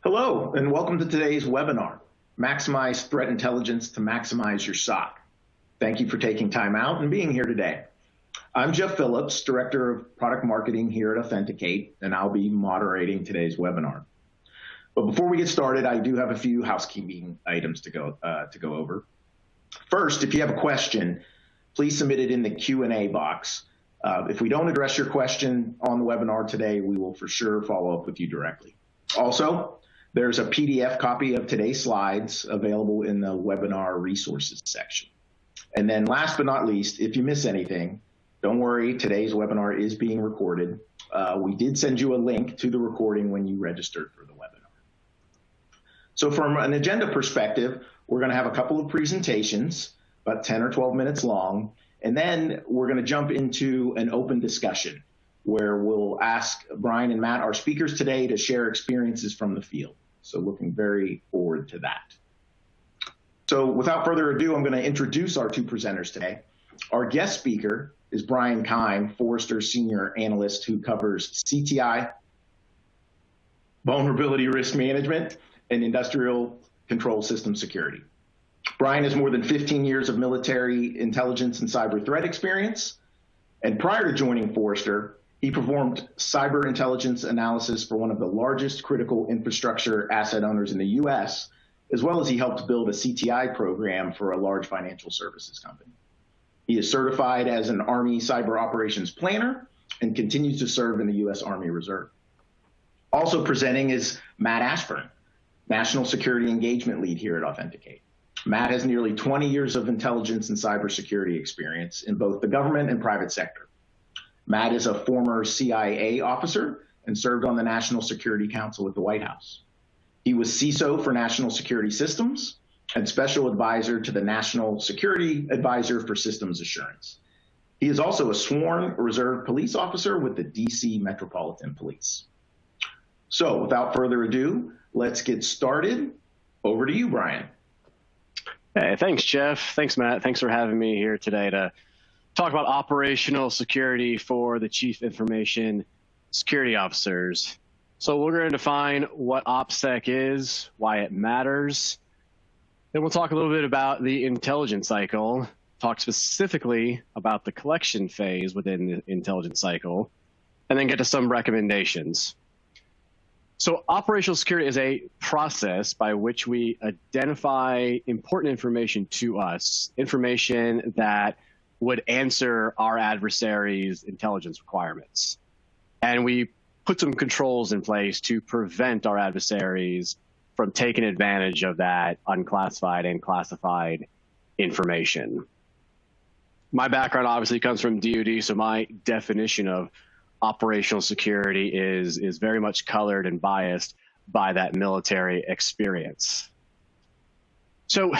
Hello, and welcome to today's webinar, Maximize Threat Intelligence to Maximize Your SOC. Thank you for taking time out and being here today. I'm Jeff Phillips, Director of Product Marketing here at Authenticate, and I'll be moderating today's webinar. But before we get started, I do have a few housekeeping items to go over. First, if you have a question, please submit it in the Q&A box. If we don't address your question on the webinar today, we will for sure follow up with you directly. Also, there's a PDF copy of today's slides available in the webinar resources section. And then last but not least, if you miss anything, don't worry, today's webinar is being recorded. We did send you a link to the recording when you registered for the webinar. So from an agenda perspective, we're going to have a couple of presentations, about 10 or 12 minutes long, and then we're going to jump into an open discussion where we'll ask Brian and Matt, our speakers today, to share experiences from the field. So looking very forward to that. So without further ado, I'm going to introduce our two presenters today. Our guest speaker is Brian Kime, Forrester Senior Analyst who covers CTI, Vulnerability Risk Management, and Industrial Control System Security. Brian has more than 15 years of military intelligence and cyber threat experience. And prior to joining Forrester, he performed cyber intelligence analysis for one of the largest critical infrastructure asset owners in the US, as well as he helped build a CTI program for a large financial services company. He is certified as an Army Cyber Operations Planner and continues to serve in the US Army Reserve. Also presenting is Matt Ashburn, National Security Engagement Lead here at Authenticate. Matt has nearly 20 years of intelligence and cybersecurity experience in both the government and private sector. Matt is a former CIA officer and served on the National Security Council at the White House. He was CISO for National Security Systems and Special Advisor to the National Security Advisor for Systems Assurance. He is also a sworn reserve police officer with the DC Metropolitan Police. So without further ado, let's get started. Over to you, Brian. Hey, thanks, Jeff. Thanks, Matt. Thanks for having me here today to talk about operational security for the Chief Information Security Officers. So we're going to define what OPSEC is, why it matters. Then we'll talk a little bit about the intelligence cycle, talk specifically about the collection phase within the intelligence cycle, and then get to some recommendations. So operational security is a process by which we identify important information to us, information that would answer our adversaries' intelligence requirements. And we put some controls in place to prevent our adversaries from taking advantage of that unclassified and classified information. My background obviously comes from DoD, so my definition of operational security is very much colored and biased by that military experience. So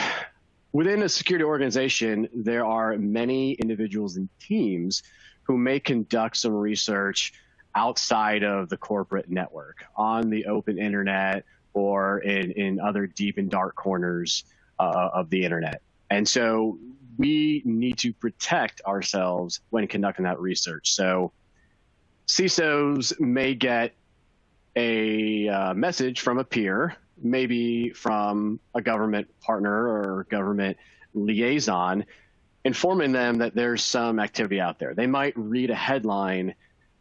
within a security organization, there are many individuals and teams who may conduct some research outside of the corporate network, on the open internet, or in other deep and dark corners of the internet. And so we need to protect ourselves when conducting that research. So CISOs may get a message from a peer, maybe from a government partner or government liaison, informing them that there's some activity out there. They might read a headline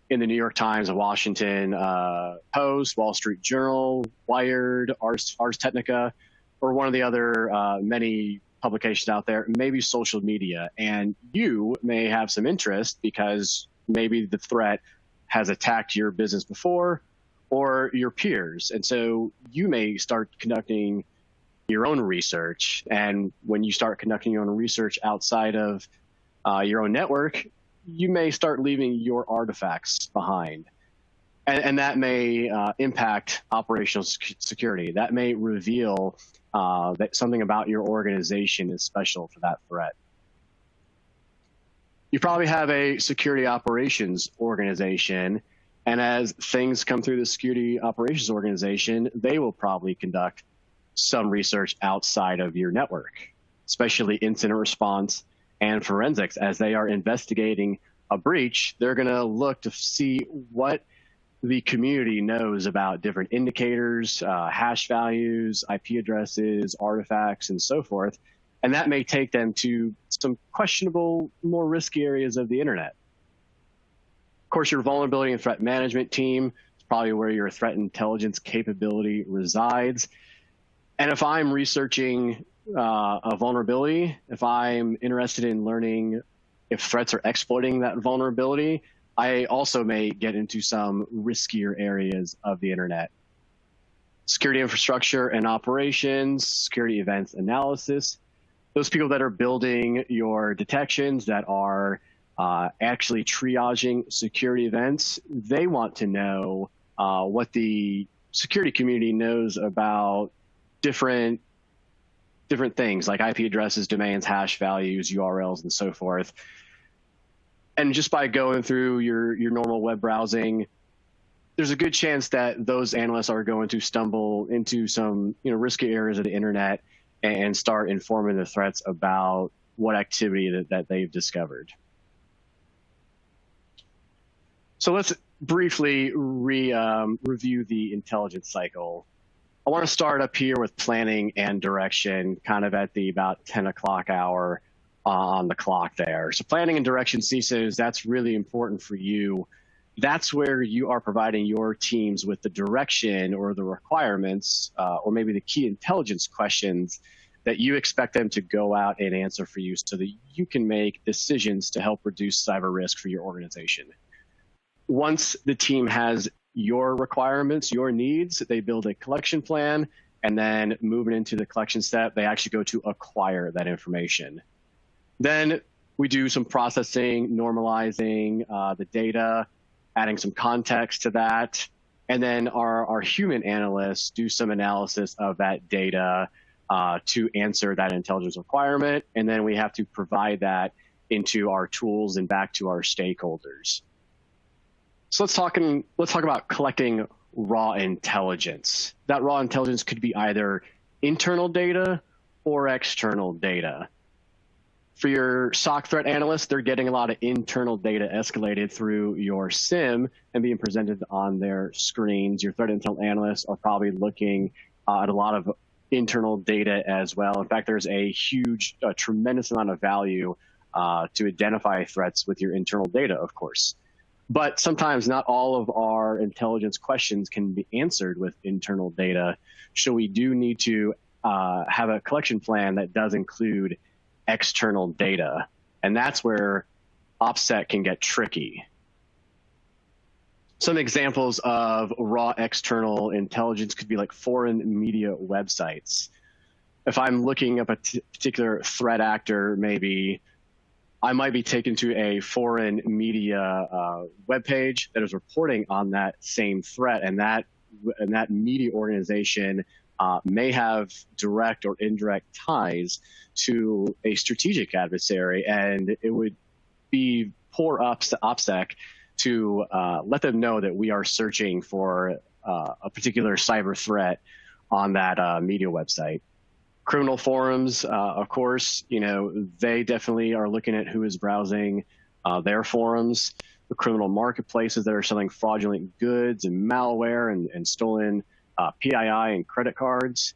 in the New York Times, Washington Post, Wall Street Journal, Wired, Ars Technica, or one of the other many publications out there, maybe social media. And you may have some interest because maybe the threat has attacked your business before, or your peers. And so you may start conducting your own research. And when you start conducting your own research outside of your own network, you may start leaving your artifacts behind. And that may impact operational security. That may reveal that something about your organization is special for that threat. You probably have a security operations organization, and as things come through the security operations organization, they will probably conduct some research outside of your network, especially incident response and forensics. As they are investigating a breach, they're going to look to see what the community knows about different indicators, hash values, IP addresses, artifacts, and so forth. And that may take them to some questionable, more risky areas of the internet. Of course, your vulnerability and threat management team is probably where your threat intelligence capability resides. And if I'm researching a vulnerability, if I'm interested in learning if threats are exploiting that vulnerability, I also may get into some riskier areas of the internet. Security infrastructure and operations, security events analysis, those people that are building your detections, that are actually triaging security events, they want to know what the security community knows about different things like IP addresses, domains, hash values, URLs, and so forth. And just by going through your normal web browsing, there's a good chance that those analysts are going to stumble into some risky areas of the internet and start informing the threats about what activity that they've discovered. So let's briefly review the intelligence cycle. I want to start up here with planning and direction, kind of at the about 10 o'clock hour on the clock there. So planning and direction CISOs, that's really important for you. That's where you are providing your teams with the direction or the requirements or maybe the key intelligence questions that you expect them to go out and answer for you so that you can make decisions to help reduce cyber risk for your organization. Once the team has your requirements, your needs, they build a collection plan, and then moving into the collection step, they actually go to acquire that information. Then we do some processing, normalizing the data, adding some context to that. And then our human analysts do some analysis of that data to answer that intelligence requirement. And then we have to provide that into our tools and back to our stakeholders. So let's talk about collecting raw intelligence. That raw intelligence could be either internal data or external data. For your SOC threat analysts, they're getting a lot of internal data escalated through your SIM and being presented on their screens. Your threat intel analysts are probably looking at a lot of internal data as well. In fact, there's a tremendous amount of value to identify threats with your internal data, of course. But sometimes not all of our intelligence questions can be answered with internal data. So we do need to have a collection plan that does include external data. And that's where OPSEC can get tricky. Some examples of raw external intelligence could be like foreign media websites. If I'm looking up a particular threat actor, maybe I might be taken to a foreign media webpage that is reporting on that same threat, and that media organization may have direct or indirect ties to a strategic adversary, and it would be poor OPSEC to let them know that we are searching for a particular cyber threat on that media website. Criminal forums, of course, they definitely are looking at who is browsing their forums. The criminal marketplaces that are selling fraudulent goods and malware and stolen PII and credit cards.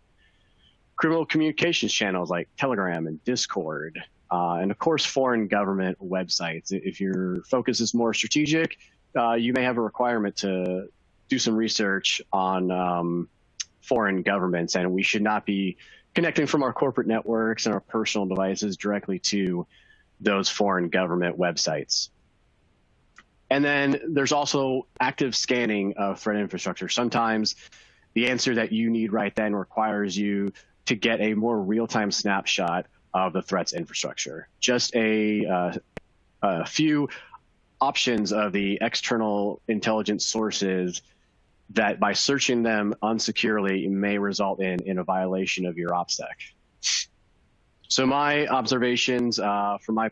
Criminal communications channels like Telegram and Discord. And of course, foreign government websites. If your focus is more strategic, you may have a requirement to do some research on foreign governments, and we should not be connecting from our corporate networks and our personal devices directly to those foreign government websites. And then there's also active scanning of threat infrastructure. Sometimes the answer that you need right then requires you to get a more real-time snapshot of the threat's infrastructure. Just a few options of the external intelligence sources that by searching them unsecurely may result in a violation of your OPSEC. So my observations from my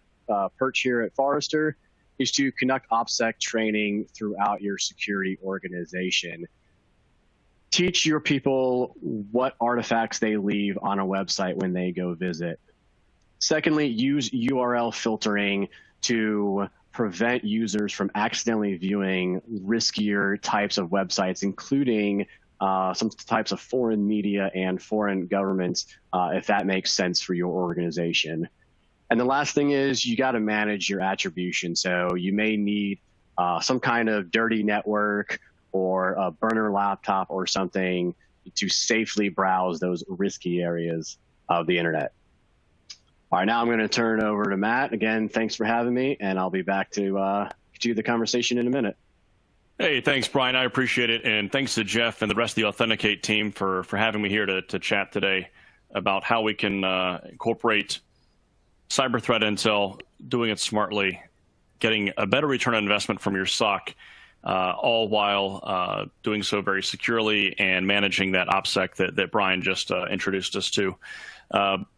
perch here at Forrester is to conduct OPSEC training throughout your security organization. Teach your people what artifacts they leave on a website when they go visit. Secondly, use URL filtering to prevent users from accidentally viewing riskier types of websites, including some types of foreign media and foreign governments, if that makes sense for your organization. And the last thing is you got to manage your attribution. So you may need some kind of dirty network or a burner laptop or something to safely browse those risky areas of the internet. All right, now I'm going to turn it over to Matt. Again, thanks for having me, and I'll be back to continue the conversation in a minute. Hey, thanks, Brian. I appreciate it. And thanks to Jeff and the rest of the Authenticate team for having me here to chat today about how we can incorporate cyber threat intel, doing it smartly, getting a better return on investment from your SOC, all while doing so very securely and managing that OPSEC that Brian just introduced us to.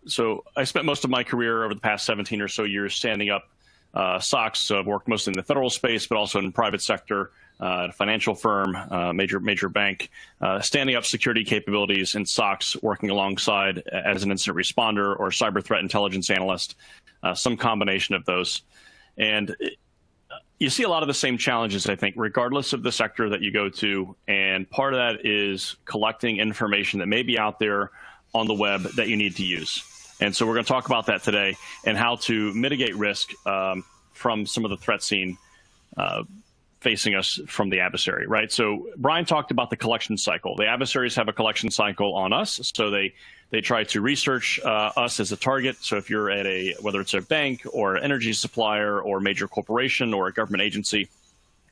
So I spent most of my career over the past 17 or so years standing up SOCs. So I've worked mostly in the federal space, but also in the private sector, at a financial firm, major bank, standing up security capabilities in SOCs, working alongside as an incident responder or cyber threat intelligence analyst, some combination of those. And you see a lot of the same challenges, I think, regardless of the sector that you go to. And part of that is collecting information that may be out there on the web that you need to use. And so we're going to talk about that today and how to mitigate risk from some of the threat scene facing us from the adversary, right? So Brian talked about the collection cycle. The adversaries have a collection cycle on us. So they try to research us as a target. So if you're at whether it's a bank or an energy supplier or major corporation or a government agency,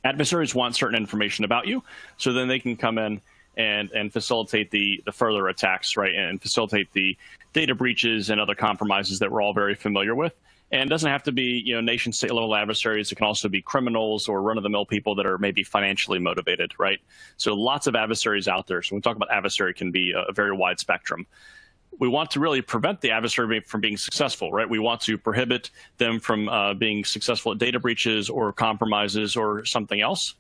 adversaries want certain information about you. So then they can come in and facilitate the further attacks, right? And facilitate the data breaches and other compromises that we're all very familiar with. And it doesn't have to be, nation state level adversaries. It can also be criminals or run-of-the-mill people that are maybe financially motivated, right? So lots of adversaries out there. So when we talk about adversary, it can be a very wide spectrum. We want to really prevent the adversary from being successful, right? We want to prohibit them from being successful at data breaches or compromises or something else.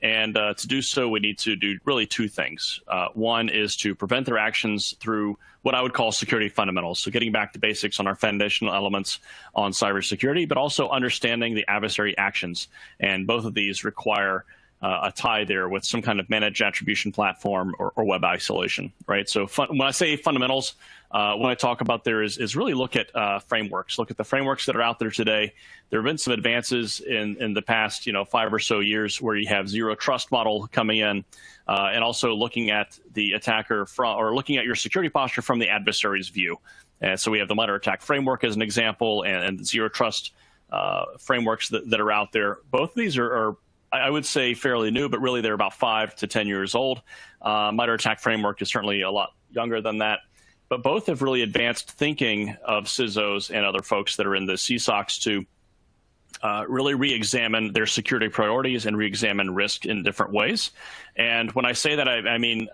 And to do so, we need to do really two things. One is to prevent their actions through what I would call security fundamentals. So getting back to basics on our foundational elements on cybersecurity, but also understanding the adversary actions. And both of these require a tie there with some kind of managed attribution platform or web isolation, right? So when I say fundamentals, what I talk about there is really look at frameworks. Look at the frameworks that are out there today. There have been some advances in the past, 5 or so years where you have zero trust model coming in, and also looking at the attacker or looking at your security posture from the adversary's view. And so we have the MITRE ATT&CK framework as an example, and the zero trust frameworks that are out there. Both of these are I would say fairly new, but really they're about 5 to 10 years old. MITRE ATT&CK framework is certainly a lot younger than that. But both have really advanced thinking of CISOs and other folks that are in the CSOCs to really re-examine their security priorities and re-examine risk in different ways. And when I say that, I mean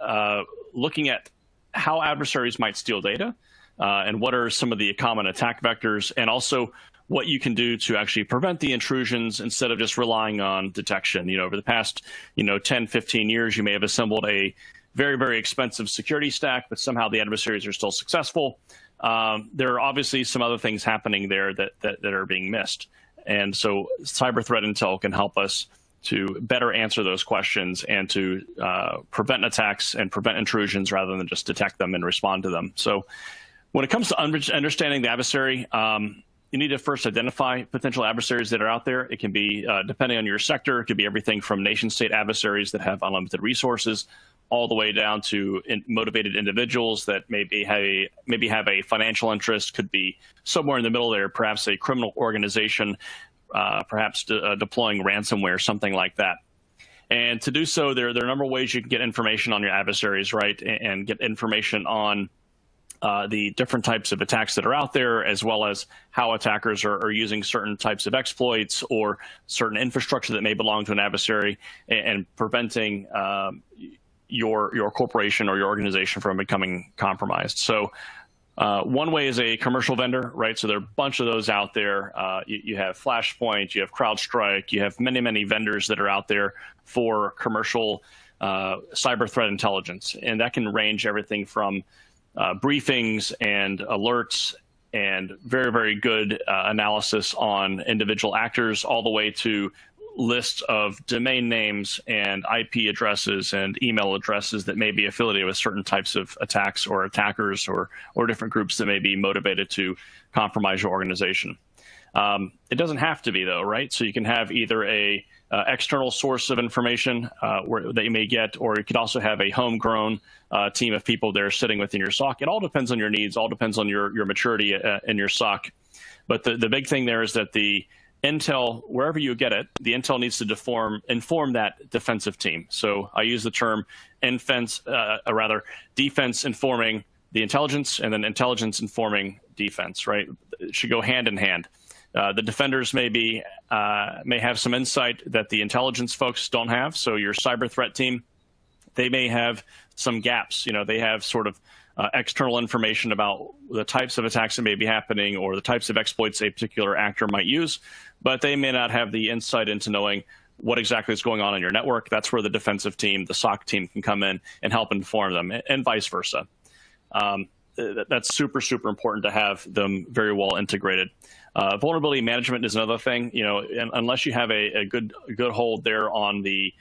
looking at how adversaries might steal data and what are some of the common attack vectors, and also what you can do to actually prevent the intrusions instead of just relying on detection. Over the past 10, 15 years, you may have assembled a very, very expensive security stack, but somehow the adversaries are still successful. There are obviously some other things happening there that are being missed. And so cyber threat intel can help us to better answer those questions and to prevent attacks and prevent intrusions rather than just detect them and respond to them. So when it comes to understanding the adversary, you need to first identify potential adversaries that are out there. It can be, depending on your sector, it could be everything from nation-state adversaries that have unlimited resources, all the way down to motivated individuals that maybe have a financial interest, could be somewhere in the middle there, perhaps a criminal organization, perhaps deploying ransomware, something like that. And to do so, there are a number of ways you can get information on your adversaries, right, and get information on the different types of attacks that are out there, as well as how attackers are using certain types of exploits or certain infrastructure that may belong to an adversary, and preventing your corporation or your organization from becoming compromised. So one way is a commercial vendor, right? So there are a bunch of those out there. You have Flashpoint, you have CrowdStrike, you have many, many vendors that are out there for commercial cyber threat intelligence. And that can range everything from briefings and alerts and very, very good analysis on individual actors, all the way to lists of domain names and IP addresses and email addresses that may be affiliated with certain types of attacks or attackers or different groups that may be motivated to compromise your organization. It doesn't have to be, though, right? So you can have either a external source of information that you may get, or you could also have a homegrown team of people that are sitting within your SOC. It all depends on your needs, all depends on your maturity in your SOC. But the big thing there is that the intel, wherever you get it, the intel needs to inform that defensive team. So I use the term defense informing the intelligence, and then intelligence informing defense, right? It should go hand in hand. The defenders may have some insight that the intelligence folks don't have. So your cyber threat team, they may have some gaps. They have sort of external information about the types of attacks that may be happening or the types of exploits a particular actor might use, but they may not have the insight into knowing what exactly is going on in your network. That's where the defensive team, the SOC team, can come in and help inform them, and vice versa. That's super, super important to have them very well integrated. Vulnerability management is another thing. Unless you have a good hold there on the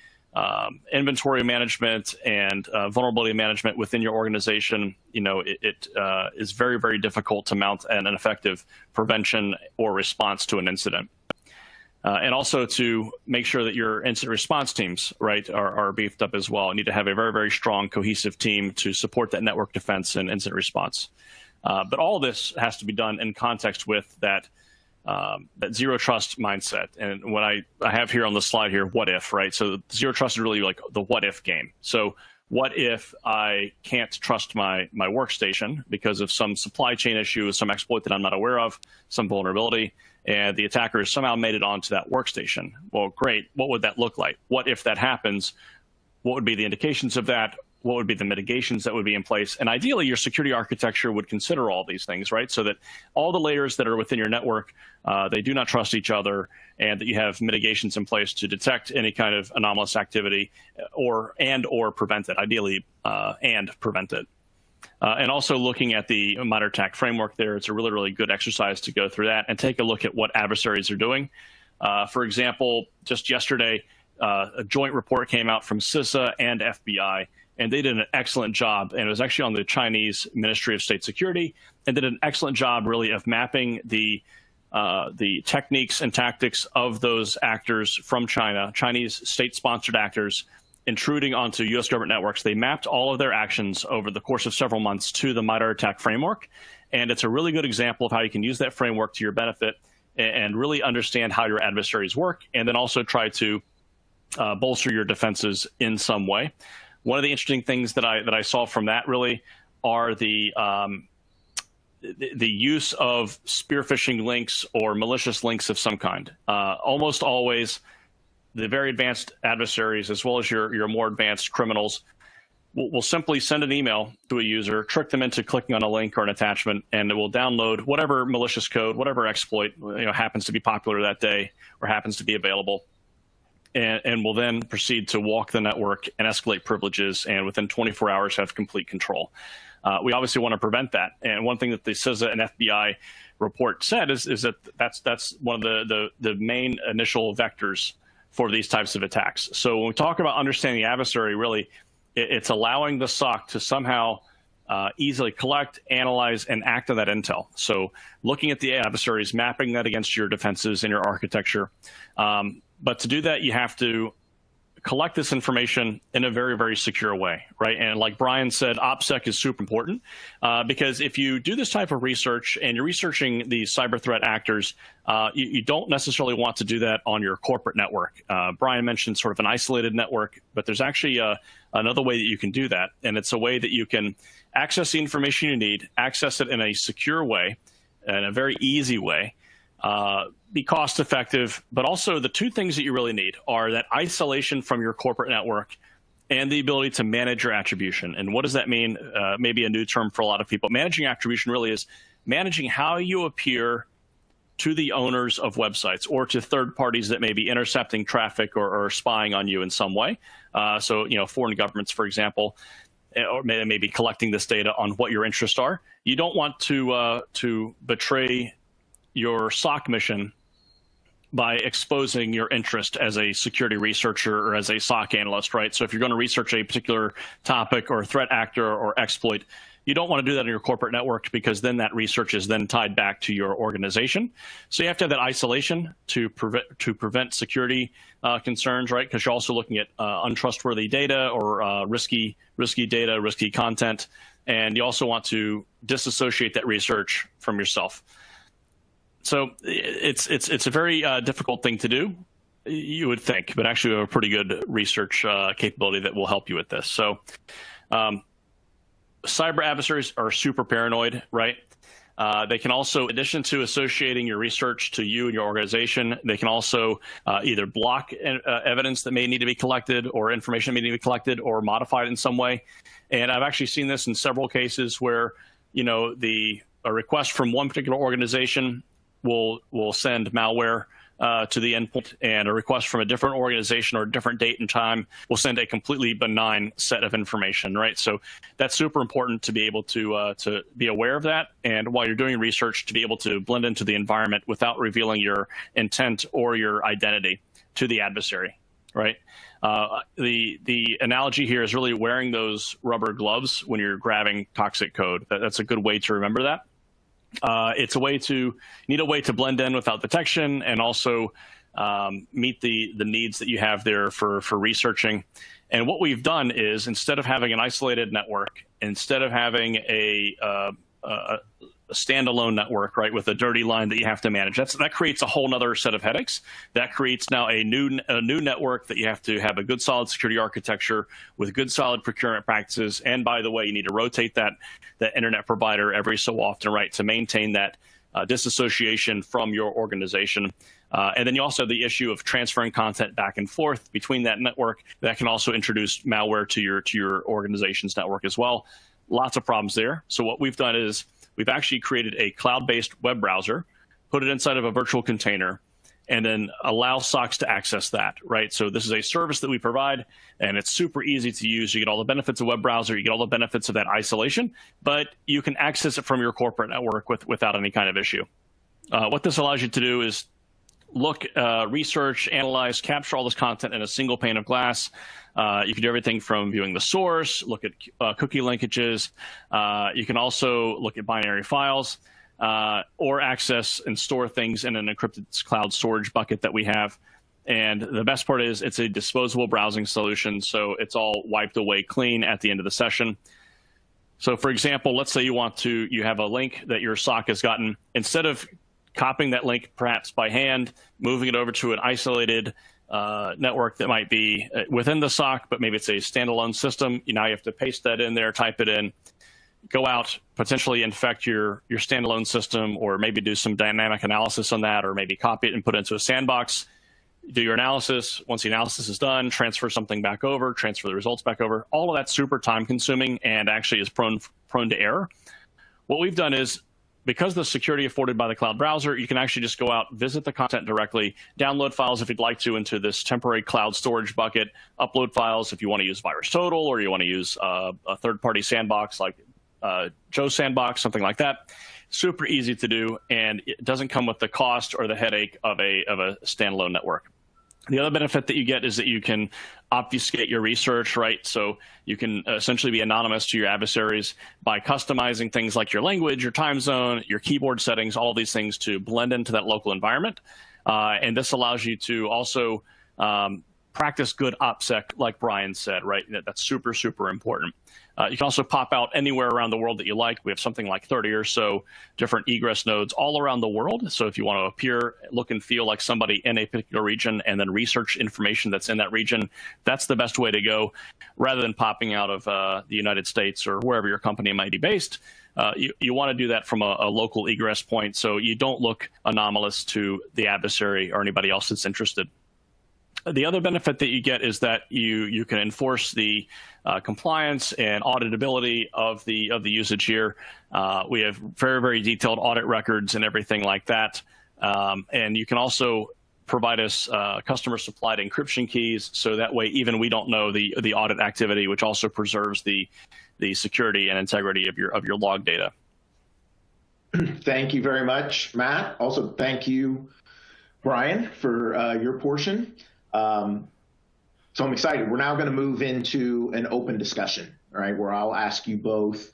inventory management and vulnerability management within your organization, it is very, very difficult to mount an effective prevention or response to an incident. And also to make sure that your incident response teams, right, are beefed up as well. You need to have a very, very strong, cohesive team to support that network defense and incident response. But all of this has to be done in context with that zero trust mindset. And what I have here on the slide here, what if, right? So zero trust is really like the what if game. So what if I can't trust my workstation because of some supply chain issue, some exploit that I'm not aware of, some vulnerability, and the attacker has somehow made it onto that workstation? Well, great. What would that look like? What if that happens? What would be the indications of that? What would be the mitigations that would be in place? And ideally, your security architecture would consider all these things, right? So that all the layers that are within your network, they do not trust each other, and that you have mitigations in place to detect any kind of anomalous activity or prevent it, ideally, and prevent it. And also looking at the MITRE ATT&CK framework there, it's a really, really good exercise to go through that and take a look at what adversaries are doing. For example, just yesterday, a joint report came out from CISA and FBI, and they did an excellent job. And it was actually on the Chinese Ministry of State Security, and did an excellent job really of mapping the techniques and tactics of those actors from China, Chinese state-sponsored actors, intruding onto U.S. government networks. They mapped all of their actions over the course of several months to the MITRE ATT&CK framework. And it's a really good example of how you can use that framework to your benefit and really understand how your adversaries work, and then also try to bolster your defenses in some way. One of the interesting things that I saw from that really are the use of spear phishing links or malicious links of some kind. Almost always, the very advanced adversaries, as well as your more advanced criminals, will simply send an email to a user, trick them into clicking on a link or an attachment, and it will download whatever malicious code, whatever exploit happens to be popular that day or happens to be available, and will then proceed to walk the network and escalate privileges, and within 24 hours have complete control. We obviously want to prevent that. And one thing that the CISA and FBI report said is that that's one of the main initial vectors for these types of attacks. So when we talk about understanding the adversary, really, it's allowing the SOC to somehow easily collect, analyze, and act on that intel. So looking at the adversaries, mapping that against your defenses and your architecture. But to do that, you have to collect this information in a very, very secure way, right? And like Brian said, OPSEC is super important because if you do this type of research and you're researching these cyber threat actors, you don't necessarily want to do that on your corporate network. Brian mentioned sort of an isolated network, but there's actually another way that you can do that. And it's a way that you can access the information you need, access it in a secure way, in a very easy way, be cost effective, but also the two things that you really need are that isolation from your corporate network and the ability to manage your attribution. And what does that mean? Maybe a new term for a lot of people. Managing attribution really is managing how you appear to the owners of websites or to third parties that may be intercepting traffic or spying on you in some way. So, foreign governments, for example. or maybe collecting this data on what your interests are. You don't want to betray your SOC mission by exposing your interest as a security researcher or as a SOC analyst, right? So if you're going to research a particular topic or threat actor or exploit, you don't want to do that in your corporate network, because then that research is then tied back to your organization. So you have to have that isolation to prevent security concerns, right? Because you're also looking at untrustworthy data or risky data, risky content, and you also want to disassociate that research from yourself. So it's a very difficult thing to do, you would think, but actually we have a pretty good research capability that will help you with this. So cyber adversaries are super paranoid, right? They can also, in addition to associating your research to you and your organization, they can also either block evidence that may need to be collected or information that may need to be collected or modified in some way. And I've actually seen this in several cases where, a request from one particular organization will send malware to the endpoint, and a request from a different organization or a different date and time will send a completely benign set of information, right? So that's super important to be able to be aware of that, and while you're doing research, to be able to blend into the environment without revealing your intent or your identity to the adversary, right? The analogy here is really wearing those rubber gloves when you're grabbing toxic code. That's a good way to remember that. It's a way to blend in without detection, and also meet the needs that you have there for researching. And what we've done is, instead of having an isolated network, instead of having a standalone network, right, with a dirty line that you have to manage, that creates a whole other set of headaches. That creates now a new network that you have to have a good solid security architecture with good solid procurement practices. And by the way, you need to rotate that internet provider every so often, right, to maintain that disassociation from your organization. And then you also have the issue of transferring content back and forth between that network. That can also introduce malware to your organization's network as well. Lots of problems there. So what we've done is we've actually created a cloud-based web browser, put it inside of a virtual container, and then allow SOCs to access that, right? So this is a service that we provide, and it's super easy to use. You get all the benefits of web browser, you get all the benefits of that isolation, but you can access it from your corporate network without any kind of issue. What this allows you to do is look, research, analyze, capture all this content in a single pane of glass. You can do everything from viewing the source, look at cookie linkages. You can also look at binary files, or access and store things in an encrypted cloud storage bucket that we have. And the best part is it's a disposable browsing solution, so it's all wiped away clean at the end of the session. So for example, let's say you have a link that your SOC has gotten. Instead of copying that link perhaps by hand, moving it over to an isolated network that might be within the SOC, but maybe it's a standalone system. Now you have to paste that in there, type it in, go out, potentially infect your standalone system, or maybe do some dynamic analysis on that, or maybe copy it and put it into a sandbox, do your analysis. Once the analysis is done, transfer something back over, transfer the results back over. All of that's super time consuming and actually is prone to error. What we've done is, because of the security afforded by the cloud browser, you can actually just go out, visit the content directly, download files if you'd like to into this temporary cloud storage bucket, upload files if you want to use VirusTotal, or you want to use a third-party sandbox like Joe Sandbox, something like that. Super easy to do, and it doesn't come with the cost or the headache of a standalone network. The other benefit that you get is that you can obfuscate your research, right? So you can essentially be anonymous to your adversaries by customizing things like your language, your time zone, your keyboard settings, all these things to blend into that local environment. And this allows you to also practice good OPSEC, like Brian said, right? That's super, super important. You can also pop out anywhere around the world that you like. We have something like 30 or so different egress nodes all around the world. So if you want to appear, look, and feel like somebody in a particular region and then research information that's in that region, that's the best way to go, rather than popping out of the United States or wherever your company might be based. You want to do that from a local egress point so you don't look anomalous to the adversary or anybody else that's interested. The other benefit that you get is that you can enforce the compliance and auditability of the usage here. We have very, very detailed audit records and everything like that. And you can also provide us customer supplied encryption keys, so that way even we don't know the audit activity, which also preserves the security and integrity of your log data. Thank you very much, Matt. Also, thank you, Brian, for your portion. So I'm excited. We're now going to move into an open discussion, all right, where I'll ask you both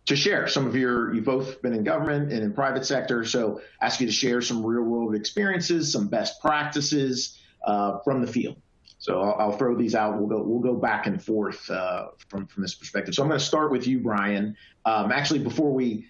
to share some of you've both been in government and in private sector, so ask you to share some real world experiences, some best practices from the field. So I'll throw these out. We'll go back and forth from this perspective. So I'm going to start with you, Brian. Actually, before we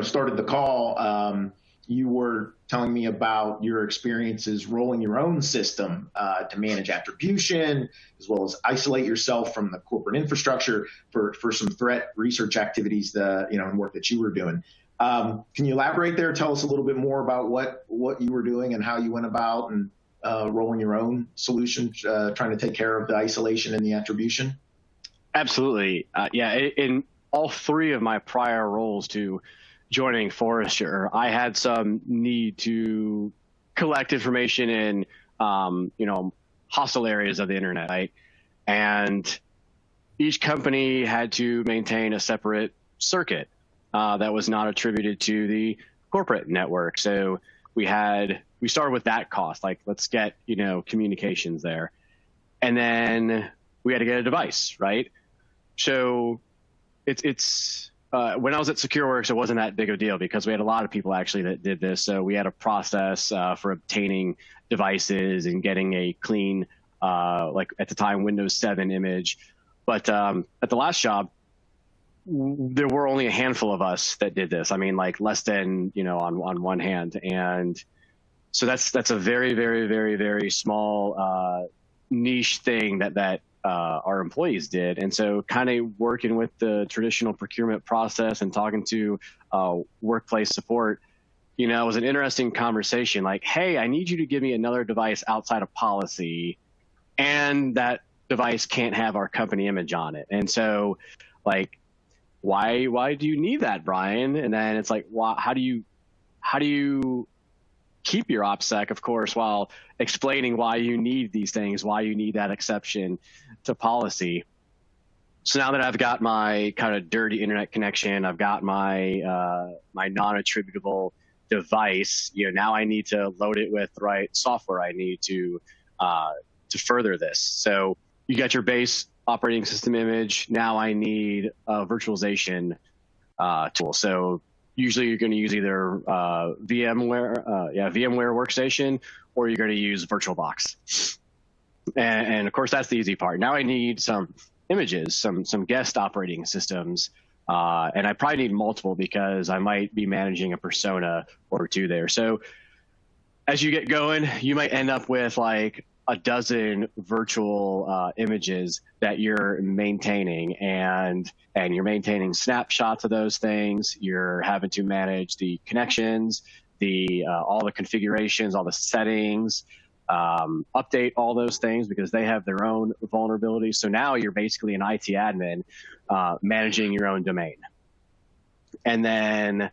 started the call, you were telling me about your experiences rolling your own system to manage attribution, as well as isolate yourself from the corporate infrastructure for some threat research activities, and work that you were doing. Can you elaborate there? Tell us a little bit more about what you were doing and how you went about and rolling your own solution, trying to take care of the isolation and the attribution. Absolutely. In all three of my prior roles to joining Forrester, I had some need to collect information in, hostile areas of the internet, right? And each company had to maintain a separate circuit that was not attributed to the corporate network. So we started with that cost, like let's get, communications there. And then we had to get a device, right? So it's when I was at SecureWorks, it wasn't that big of a deal because we had a lot of people actually that did this. So we had a process for obtaining devices and getting a clean, like at the time, Windows 7 image. But at the last job, there were only a handful of us that did this. I mean, like less than, on one hand. And so that's a very, very, very, very small niche thing that our employees did. And so kind of working with the traditional procurement process and talking to workplace support, it was an interesting conversation. Like, hey, I need you to give me another device outside of policy, and that device can't have our company image on it. And so like, why do you need that, Brian? And then it's like, how do you keep your OPSEC, of course, while explaining why you need these things, why you need that exception to policy. So now that I've got my kind of dirty internet connection, I've got my my non-attributable device, now I need to load it with the right software I need to further this. So you got your base operating system image. Now I need a virtualization tool. So usually you're going to use either VMware Workstation, or you're going to use VirtualBox. And of course, that's the easy part. Now I need some images, some guest operating systems, and I probably need multiple because I might be managing a persona or two there. So as you get going, you might end up with like a dozen virtual images that you're maintaining, and you're maintaining snapshots of those things. You're having to manage the connections, all the configurations, all the settings, update all those things because they have their own vulnerabilities. So now you're basically an IT admin managing your own domain. And then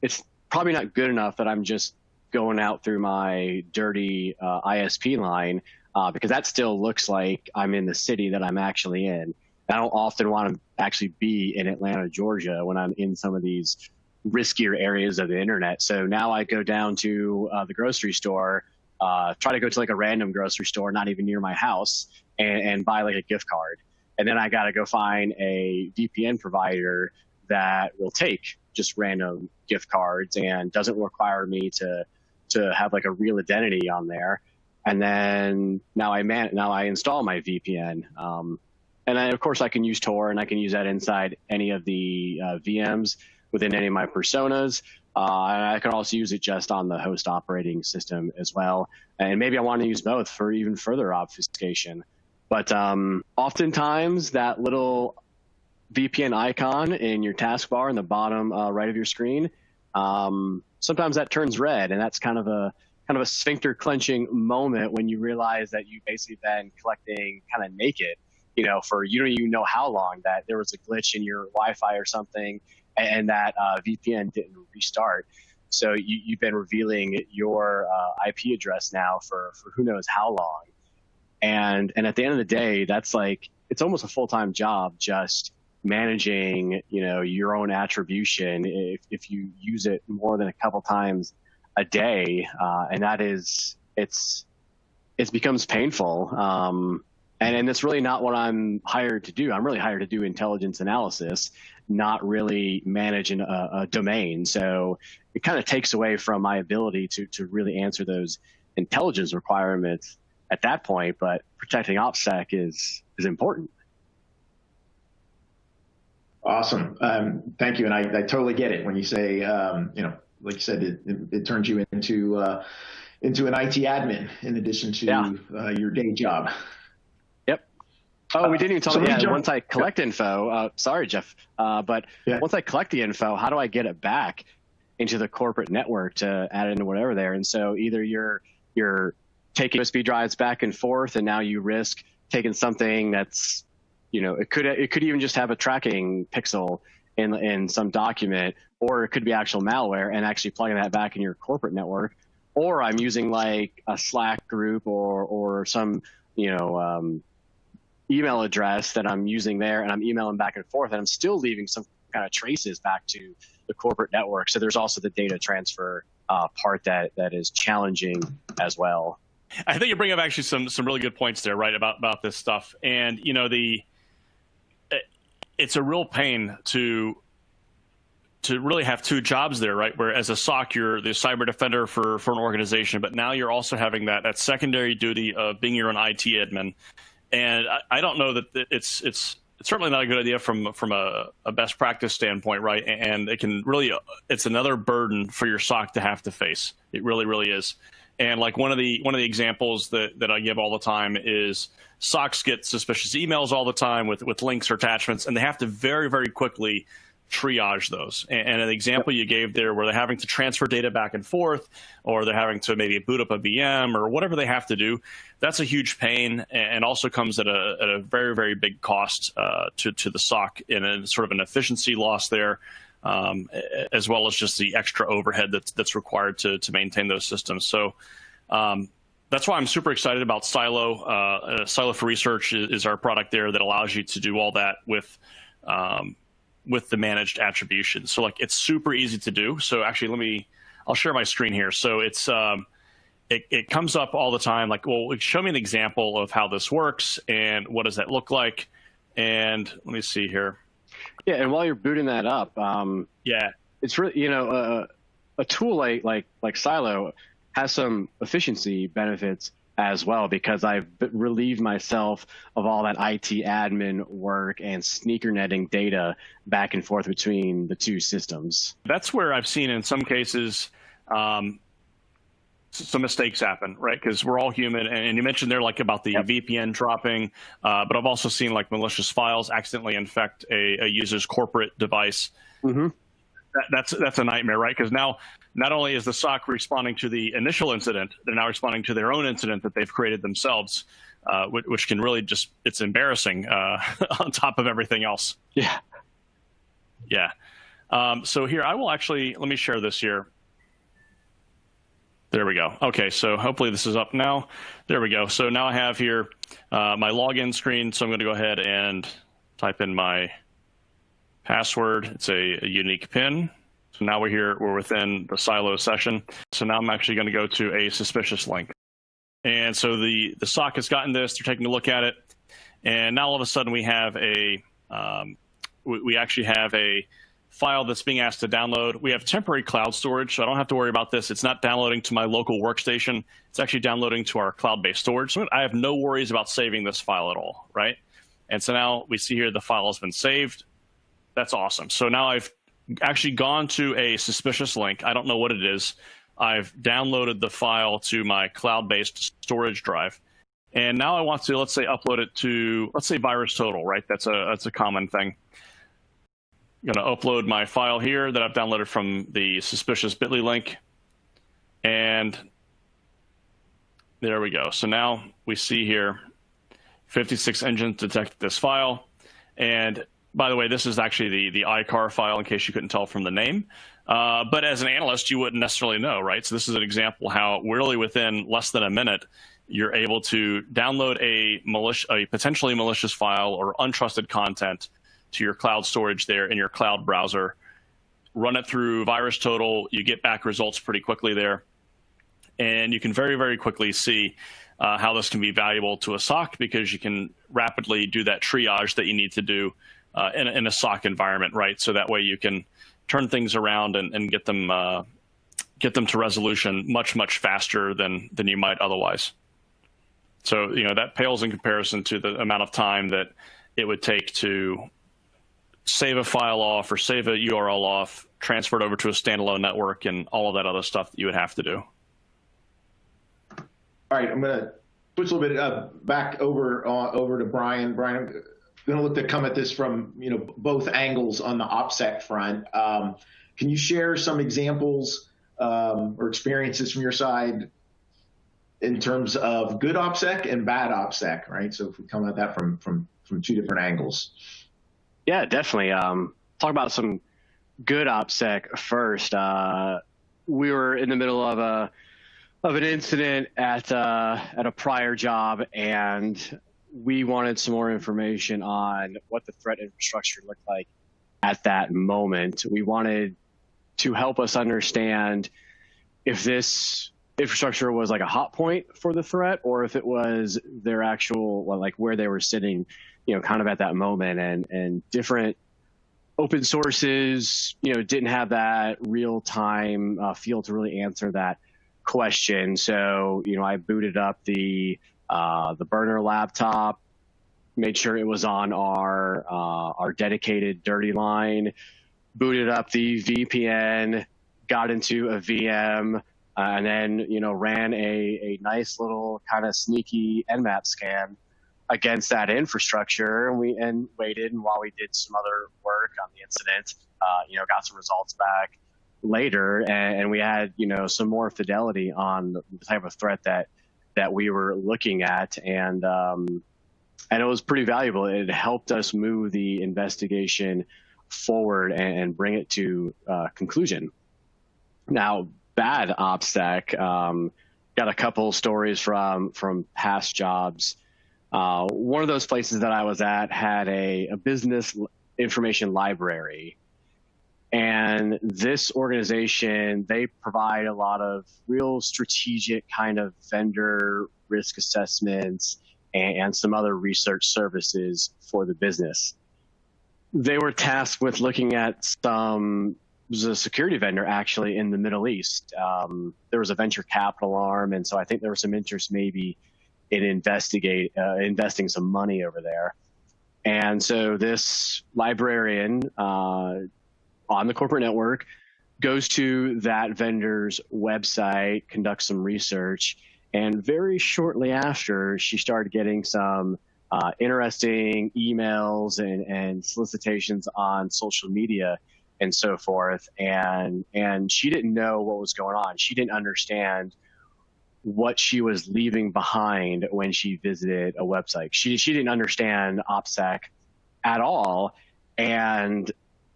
it's probably not good enough that I'm just going out through my dirty ISP line because that still looks like I'm in the city that I'm actually in. I don't often want to actually be in Atlanta, Georgia when I'm in some of these riskier areas of the internet. So now I go down to the grocery store, try to go to like a random grocery store, not even near my house, and buy like a gift card. And then I got to go find a VPN provider that will take just random gift cards and doesn't require me to have like a real identity on there. And then now I install my VPN. And of course I can use Tor, and I can use that inside any of the VMs within any of my personas. And I can also use it just on the host operating system as well. And maybe I want to use both for even further obfuscation. But oftentimes that little VPN icon in your taskbar in the bottom right of your screen, sometimes that turns red, and that's kind of a sphincter clenching moment when you realize that you've basically been collecting kind of naked, for you don't even know how long, that there was a glitch in your Wi-Fi or something, and that VPN didn't restart. So you've been revealing your IP address now for who knows how long. And at the end of the day, that's like, it's almost a full-time job just managing, your own attribution if you use it more than a couple times a day. And that is, it becomes painful. And it's really not what I'm hired to do. I'm really hired to do intelligence analysis, not really manage a domain. So it kind of takes away from my ability to really answer those intelligence requirements at that point. But protecting OPSEC is important. Awesome. Thank you. And I totally get it when you say, like you said, it turns you into an IT admin in addition to your day job. Yep. Oh, we didn't even talk about once I collect info. Sorry, Jeff. But once I collect the info, how do I get it back into the corporate network to add it into whatever there? And so either you're taking USB drives back and forth, and now you risk taking something that's, it could even just have a tracking pixel in some document, or it could be actual malware and actually plugging that back in your corporate network. Or I'm using like a Slack group or some, email address that I'm using there, and I'm emailing back and forth, and I'm still leaving some kind of traces back to the corporate network. So there's also the data transfer part that is challenging as well. I think you bring up actually some really good points there, right, about this stuff. And, it's a real pain to really have two jobs there, right? Where as a SOC, you're the cyber defender for an organization, but now you're also having that secondary duty of being your own IT admin. And I don't know that it's certainly not a good idea from a best practice standpoint, right? And it's another burden for your SOC to have to face. It really, really is. And like one of the examples that I give all the time is SOCs get suspicious emails all the time with links or attachments, and they have to very, very quickly triage those. And an example you gave there where they're having to transfer data back and forth, or they're having to maybe boot up a VM or whatever they have to do, that's a huge pain, and also comes at a very, very big cost to the SOC, in a sort of an efficiency loss there. As well as just the extra overhead that's required to maintain those systems. So that's why I'm super excited about Silo. Silo for Research is our product there that allows you to do all that with the managed attribution. So like, it's super easy to do. So actually, I'll share my screen here. So it's it comes up all the time. Like, well, show me an example of how this works and what does that look like. And let me see here. Yeah, and while you're booting that up, it's really, a tool like Silo has some efficiency benefits as well, because I've relieved myself of all that IT admin work and sneaker netting data back and forth between the two systems. That's where I've seen in some cases some mistakes happen, right? Because we're all human. And you mentioned there like about the VPN dropping, but I've also seen like malicious files accidentally infect a user's corporate device. Mm-hmm. That's a nightmare, right? Because now not only is the SOC responding to the initial incident, they're now responding to their own incident that they've created themselves, which can really it's embarrassing on top of everything else. Yeah. Yeah. So here, let me share this here. There we go. Okay, so hopefully this is up now. There we go. So now I have here my login screen. So I'm going to go ahead and type in my password. It's a unique PIN. So now we're within the Silo session. So now I'm actually going to go to a suspicious link. And so the SOC has gotten this. They're taking a look at it. And now all of a sudden we have we actually have a file that's being asked to download. We have temporary cloud storage, so I don't have to worry about this. It's not downloading to my local workstation. It's actually downloading to our cloud-based storage. So I have no worries about saving this file at all, right? And so now we see here the file has been saved. That's awesome. So now I've actually gone to a suspicious link. I don't know what it is. I've downloaded the file to my cloud-based storage drive. And now I want to, let's say, upload it to, let's say, VirusTotal, right? That's a common thing. I'm going to upload my file here that I've downloaded from the suspicious bit.ly link. And there we go. So now we see here 56 engines detected this file. And by the way, this is actually the iCar file, in case you couldn't tell from the name. But as an analyst, you wouldn't necessarily know, right? So this is an example how really within less than a minute, you're able to download a potentially malicious file or untrusted content to your cloud storage there in your cloud browser, run it through VirusTotal. You get back results pretty quickly there. And you can very, very quickly see how this can be valuable to a SOC, because you can rapidly do that triage that you need to do in a SOC environment, right? So that way you can turn things around and get them to resolution much, much faster than you might otherwise. So, that pales in comparison to the amount of time that it would take to save a file off or save a URL off, transfer it over to a standalone network, and all of that other stuff that you would have to do. All right, I'm going to switch a little bit back over to Brian. Brian, I'm going to look to come at this from both angles on the OPSEC front. Can you share some examples or experiences from your side in terms of good OPSEC and bad OPSEC, right? So if we come at that from two different angles. Yeah, definitely. Talk about some good OPSEC first. We were in the middle of an incident at a prior job, and we wanted some more information on what the threat infrastructure looked like at that moment. We wanted to help us understand if this infrastructure was like a hot point for the threat, or if it was their actual, like where they were sitting, kind of at that moment. And different open sources, didn't have that real time feel to really answer that question. So, I booted up the burner laptop, made sure it was on our dedicated dirty line, booted up the VPN, got into a VM, and then, ran a nice little kind of sneaky Nmap scan against that infrastructure, and waited. And while we did some other work on the incident, got some results back later, and we had some more fidelity on the type of threat that we were looking at, and it was pretty valuable. It helped us move the investigation forward and bring it to conclusion. Now, bad OPSEC, got a couple stories from past jobs. One of those places that I was at had a business information library. And this organization, they provide a lot of real strategic kind of vendor risk assessments and some other research services for the business. They were tasked with looking at a security vendor actually in the Middle East. There was a venture capital arm, and so I think there was some interest maybe in investing some money over there. And so this librarian on the corporate network goes to that vendor's website, conducts some research, and very shortly after, she started getting some interesting emails and solicitations on social media and so forth. And she didn't know what was going on. She didn't understand what she was leaving behind when she visited a website. She didn't understand OPSEC at all. And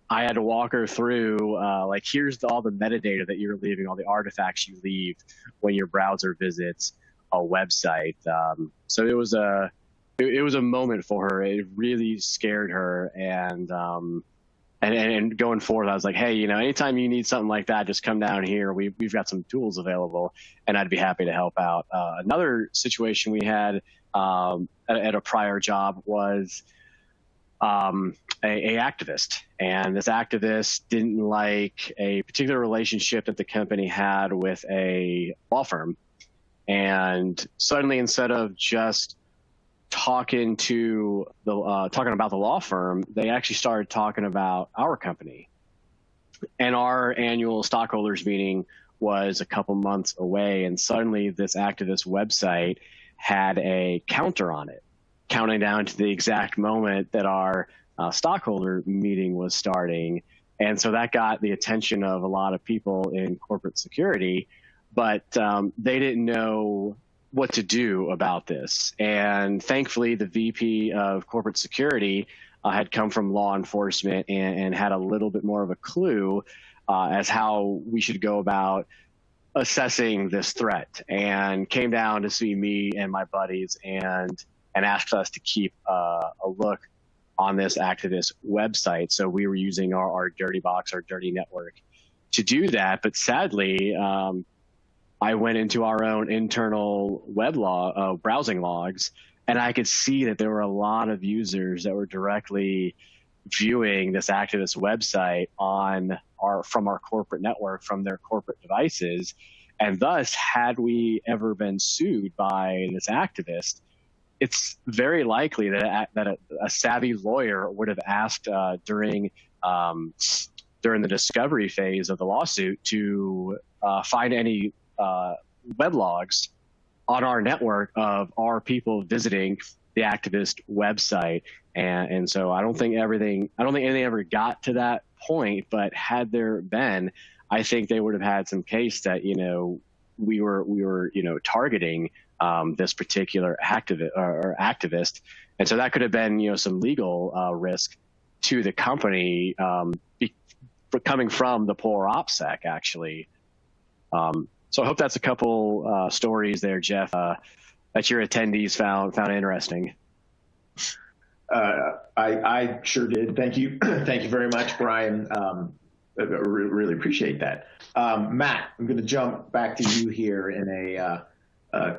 I had to walk her through, here's all the metadata that you're leaving, all the artifacts you leave when your browser visits a website. So it was a moment for her. It really scared her. And going forward, I was like, hey, anytime you need something like that, just come down here. We've got some tools available, and I'd be happy to help out. Another situation we had at a prior job was a activist, and this activist didn't like a particular relationship that the company had with a law firm, and suddenly, instead of just talking about the law firm, they actually started talking about our company. And our annual stockholders meeting was a couple months away, and suddenly this activist website had a counter on it, counting down to the exact moment that our stockholder meeting was starting. And so that got the attention of a lot of people in corporate security, but they didn't know what to do about this. And thankfully, the VP of corporate security had come from law enforcement and had a little bit more of a clue as how we should go about assessing this threat, and came down to see me and my buddies and asked us to keep a look on this activist website. So we were using our dirty box, our dirty network to do that. But sadly, I went into our own internal web browsing logs, and I could see that there were a lot of users that were directly viewing this activist website from our corporate network, from their corporate devices. And thus, had we ever been sued by this activist, it's very likely that a savvy lawyer would have asked during the discovery phase of the lawsuit to find any web logs on our network of our people visiting the activist website. And so I don't think anything ever got to that point, but had there been, I think they would have had some case that, we were targeting this particular activist. And so that could have been, some legal risk to the company coming from the poor OPSEC, actually. So I hope that's a couple stories there, Jeff, that your attendees found interesting. I sure did. Thank you. Thank you very much, Brian. I really appreciate that. Matt, I'm going to jump back to you here in a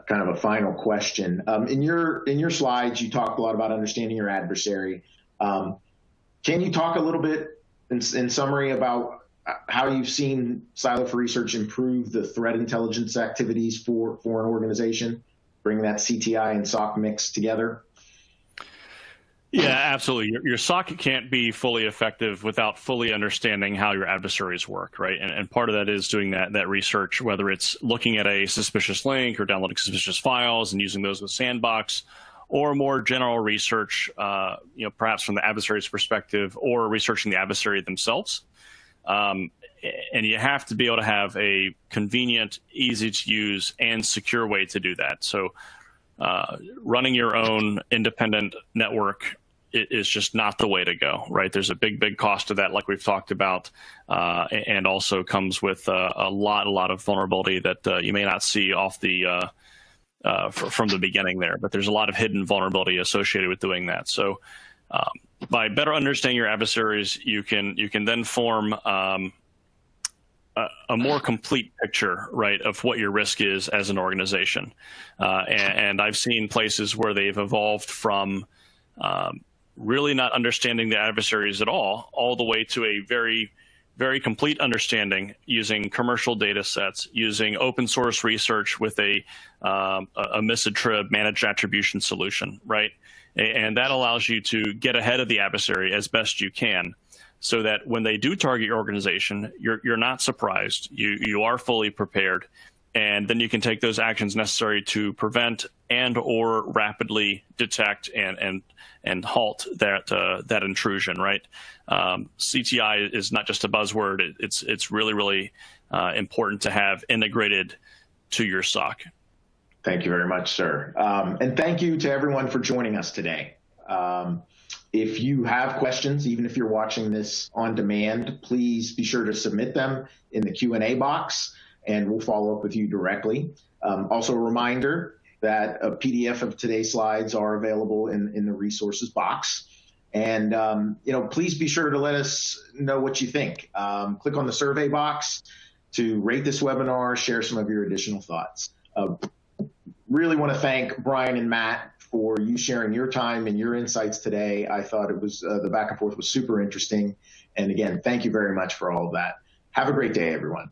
kind of a final question. In your slides, you talked a lot about understanding your adversary. Can you talk a little bit in summary about how you've seen Silo for Research improve the threat intelligence activities for an organization, bring that CTI and SOC mix together? Yeah, absolutely. Your SOC can't be fully effective without fully understanding how your adversaries work, right? And part of that is doing that research, whether it's looking at a suspicious link or downloading suspicious files and using those with Sandbox, or more general research, perhaps from the adversary's perspective, or researching the adversary themselves. And you have to be able to have a convenient, easy to use, and secure way to do that. So running your own independent network is just not the way to go, right? There's a big cost to that, like we've talked about, and also comes with a lot of vulnerability that you may not see off the from the beginning there. But there's a lot of hidden vulnerability associated with doing that. So by better understanding your adversaries, you can then form a more complete picture, right, of what your risk is as an organization. And I've seen places where they've evolved from really not understanding the adversaries at all the way to a very, very complete understanding using commercial data sets, using open source research with a misadtrib managed attribution solution, right? And that allows you to get ahead of the adversary as best you can, so that when they do target your organization, you're not surprised. You are fully prepared, and then you can take those actions necessary to prevent and or rapidly detect and halt that intrusion. Right? CTI is not just a buzzword. It's really important to have integrated to your SOC. Thank you very much, sir. And thank you to everyone for joining us today. If you have questions, even if you're watching this on demand, please be sure to submit them in the Q&A box, and we'll follow up with you directly. Also a reminder that a PDF of today's slides are available in the resources box. And please be sure to let us know what you think. Click on the survey box to rate this webinar, share some of your additional thoughts. Really want to thank Brian and Matt for you sharing your time and your insights today. I thought it was the back and forth was super interesting. And again, thank you very much for all of that. Have a great day, everyone.